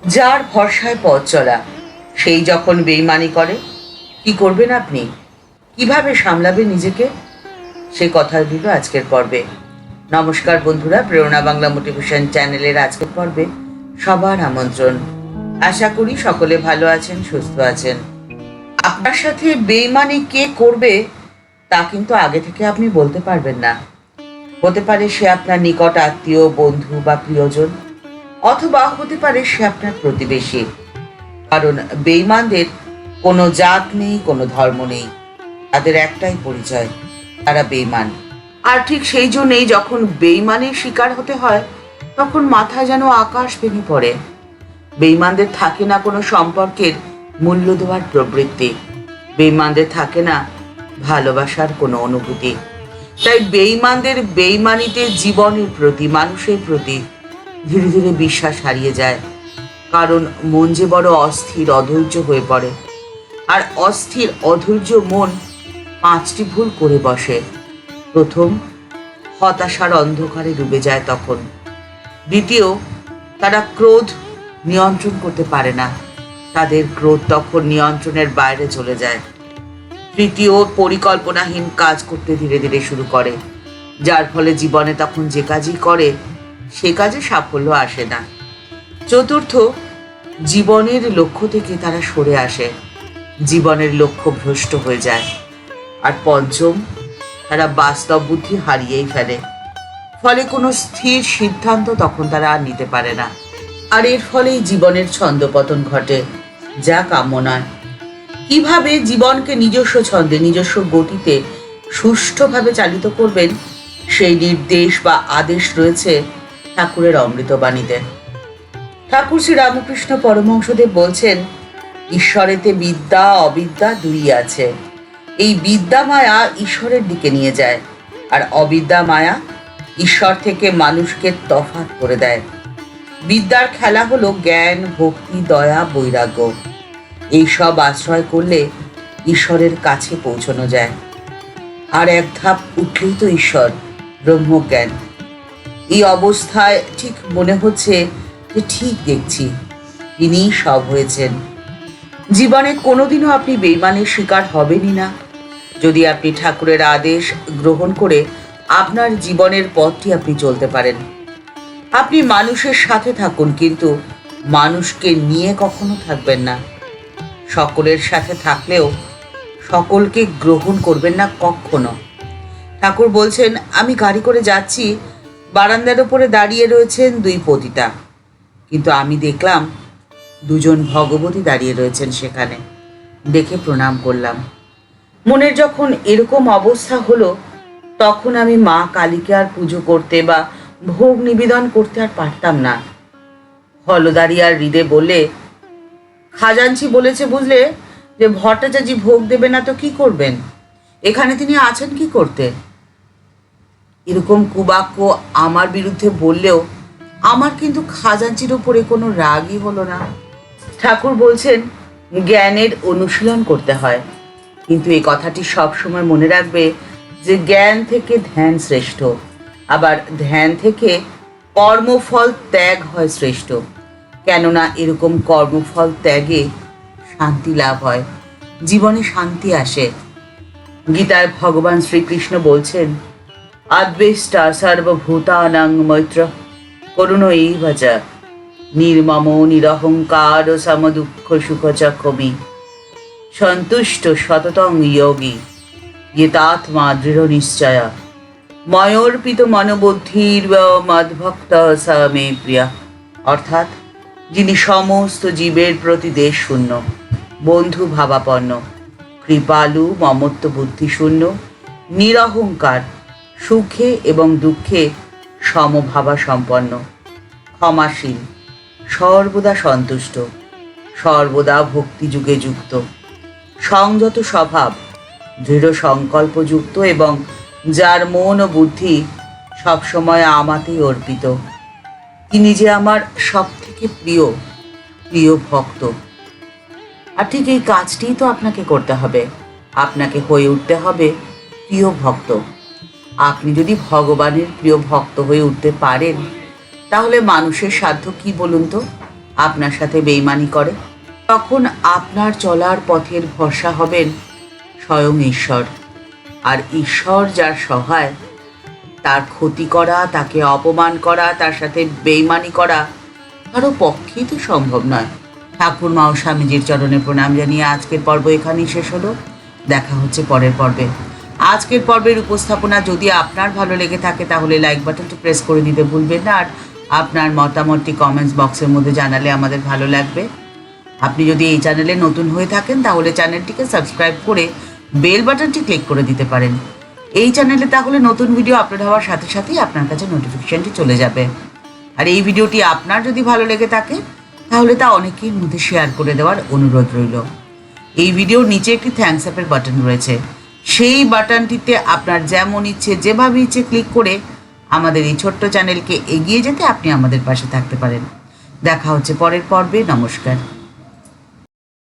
যার ভরসায় পথ চলা সেই যখন বেইমানি করে, কি করবেন আপনি? কিভাবে সামলাবেন নিজেকে? সে কথাগুলো আজকের পর্বে। নমস্কার বন্ধুরা, প্রেরণা বাংলা মোটিভেশন চ্যানেলের আজকের পর্বে সবার আমন্ত্রণ। আশা করি সকলে ভালো আছেন, সুস্থ আছেন। আপনার সাথে বেইমানি কে করবে তা কিন্তু আগে থেকে আপনি বলতে পারবেন না। হতে পারে সে আপনার নিকট আত্মীয়, বন্ধু বা প্রিয়জন, অথবা হতে পারে সে আপনার প্রতিবেশী। কারণ বেঈমানদের কোনো জাত নেই, কোনো ধর্ম নেই, তাদের একটাই পরিচয়, তারা বেঈমান। আর ঠিক সেই জন্যেই যখন বেঈমানের শিকার হতে হয়, তখন মাথায় যেন আকাশ ভেঙে পড়ে। বেঈমানদের থাকে না কোনো সম্পর্কের মূল্য দেওয়ার প্রবৃত্তি, বেঈমানদের থাকে না ভালোবাসার কোনো অনুভূতি। তাই বেঈমানদের বেঈমানিতে জীবনের প্রতি, মানুষের প্রতি ধীরে ধীরে বিশ্বাস হারিয়ে যায়। কারণ মন যে বড় অস্থির, অধৈর্য হয়ে পড়ে। আর অস্থির অধৈর্য মন পাঁচটি ভুল করে বসে। প্রথম, হতাশার অন্ধকারে ডুবে যায় তখন। দ্বিতীয়, তারা ক্রোধ নিয়ন্ত্রণ করতে পারে না, তাদের ক্রোধ তখন নিয়ন্ত্রণের বাইরে চলে যায়। তৃতীয়, পরিকল্পনাহীন কাজ করতে ধীরে ধীরে শুরু করে, যার ফলে জীবনে তখন যে কাজই করে সে কাজে সাফল্য আসে না। চতুর্থ, জীবনের লক্ষ্য থেকে তারা সরে আসে, জীবনের লক্ষ্য ভ্রষ্ট হয়ে যায়। আর পঞ্চম, তারা বাস্তব বুদ্ধি হারিয়েই ফেলে, ফলে কোনো স্থির সিদ্ধান্ত তখন তারা আর নিতে পারে না। আর এর ফলেই জীবনের ছন্দপতন ঘটে, যা কাম্য নয়। কিভাবে জীবনকে নিজস্ব ছন্দে, নিজস্ব গতিতে সুষ্ঠুভাবে চালিত করবেন, সেই নির্দেশ বা আদেশ রয়েছে ঠাকুরের অমৃতবাণীতে। ঠাকুর শ্রী রামকৃষ্ণ পরমহংসদেব বলছেন, ঈশ্বরেতে বিদ্যা অবিদ্যা দুই আছে। এই বিদ্যা মায়া ঈশ্বরের দিকে নিয়ে যায়, আর অবিদ্যা মায়া ঈশ্বর থেকে মানুষকে তফাৎ করে দেয়। বিদ্যার খেলা হলো জ্ঞান, ভক্তি, দয়া, বৈরাগ্য। এই সব আশ্রয় করলে ঈশ্বরের কাছে পৌঁছানো যায়। আর এক ধাপ উঠলেই তো ঈশ্বর, ব্রহ্মজ্ঞান। এই অবস্থায় ঠিক মনে হচ্ছে যে ঠিক দেখছি, তিনিই সব হয়েছেন। জীবনে কোনোদিনও আপনি বেইমানের শিকার হবেনই না, যদি আপনি ঠাকুরের আদেশ গ্রহণ করে আপনার জীবনের পথটি আপনি চলতে পারেন। আপনি মানুষের সাথে থাকুন, কিন্তু মানুষকে নিয়ে কখনো থাকবেন না। সকলের সাথে থাকলেও সকলকে গ্রহণ করবেন না কখনো। ঠাকুর বলছেন, আমি গাড়ি করে যাচ্ছি, বারান্দার ওপরে দাঁড়িয়ে রয়েছেন দুই পতিতা, কিন্তু আমি দেখলাম দুজন ভগবতী দাঁড়িয়ে রয়েছেন সেখানে। দেখে প্রণাম করলাম। মনের যখন এরকম অবস্থা হলো, তখন আমি মা কালীকে আর পুজো করতে বা ভোগ নিবেদন করতে আর পারতাম না। হলদারি আর হৃদে বললে, খাজাঞ্চি বলেছে বুঝলে, যে ভট্টাচার্য ভোগ দেবে না তো কি করবেন, এখানে তিনি আছেন কি করতে? এরকম কুবাক্য আমার বিরুদ্ধে বললেও আমার কিন্তু খাজাঞ্চির উপরে কোনো রাগই হলো না। ঠাকুর বলছেন, জ্ঞানের অনুশীলন করতে হয়, কিন্তু এই কথাটি সবসময় মনে রাখবে যে জ্ঞান থেকে ধ্যান শ্রেষ্ঠ, আবার ধ্যান থেকে কর্মফল ত্যাগ হয় শ্রেষ্ঠ। কেননা এরকম কর্মফল ত্যাগে শান্তি লাভ হয়, জীবনে শান্তি আসে। গীতায় ভগবান শ্রীকৃষ্ণ বলছেন, আদ্বেষ্টা সর্বভূতানাং মৈত্র করুণৈব চ নির্মম নিরহংকার সমদুঃখ সুখ চ কবি সন্তুষ্ট সততং যোগী ইয়েতাত্মা দৃঢ় নিশ্চয় ময়োর্পিত মনোবুদ্ধির মদ্ভক্ত স মে প্রিয়া। অর্থাৎ, যিনি সমস্ত জীবের প্রতি দেশ শূন্য, বন্ধু ভাবাপন্ন, কৃপালু, মমত্ব বুদ্ধি শূন্য, নিরহংকার, সুখে এবং দুঃখে সমভাবা সম্পন্ন, ক্ষমাশীল, সর্বদা সন্তুষ্ট, সর্বদা ভক্তিযুগে যুক্ত, সংযত স্বভাব, দৃঢ় সংকল্পযুক্ত এবং যার মন ও বুদ্ধি সবসময় আমাতেই অর্পিত। তিনি যে আমার সব থেকে প্রিয় প্রিয় ভক্ত। আর ঠিক এই কাজটিই তো আপনাকে করতে হবে, আপনাকে হয়ে উঠতে হবে প্রিয় ভক্ত। আপনি যদি ভগবানের প্রিয় ভক্ত হয়ে উঠতে পারেন, তাহলে মানুষের সাধ্য কি বলুন তো? আপনার সাথে বেইমানি করে, তখন আপনার চলার পথের ভরসা হবেন স্বয়ং ঈশ্বর। আর ঈশ্বর যার সহায়, তার ক্ষতি করা, তাকে অপমান করা, তার সাথে বেইমানি করা কারো পক্ষেই তো সম্ভব নয়। ঠাকুর মা ও স্বামীজির চরণে প্রণাম জানিয়ে আজকের পর্ব এখানেই শেষ হলো। দেখা হচ্ছে পরের পর্বে। আজকের পর্বের উপস্থাপনা যদি আপনার ভালো লেগে থাকে তাহলে লাইক বাটনটি প্রেস করে দিতে ভুলবেন না। আর আপনার মতামতটি কমেন্টস বক্সের মধ্যে জানালে আমাদের ভালো লাগবে। আপনি যদি এই চ্যানেলে নতুন হয়ে থাকেন তাহলে চ্যানেলটিকে সাবস্ক্রাইব করে বেল বাটনটি ক্লিক করে দিতে পারেন। এই চ্যানেলে তাহলে নতুন ভিডিও আপলোড হওয়ার সাথে সাথেই আপনার কাছে নোটিফিকেশনটি চলে যাবে। আর এই ভিডিওটি আপনার যদি ভালো লেগে থাকে তাহলে তা অনেকের মধ্যে শেয়ার করে দেওয়ার অনুরোধ রইল। এই ভিডিওর নিচে একটি থ্যাঙ্কস আপের বাটন রয়েছে, সেই বাটনটিতে আপনার যেমন ইচ্ছে যেভাবে ইচ্ছে ক্লিক করে আমাদের এই ছোট্ট চ্যানেলকে এগিয়ে যেতে আপনি আমাদের পাশে থাকতে পারেন। দেখা হচ্ছে পরের পর্বে। নমস্কার।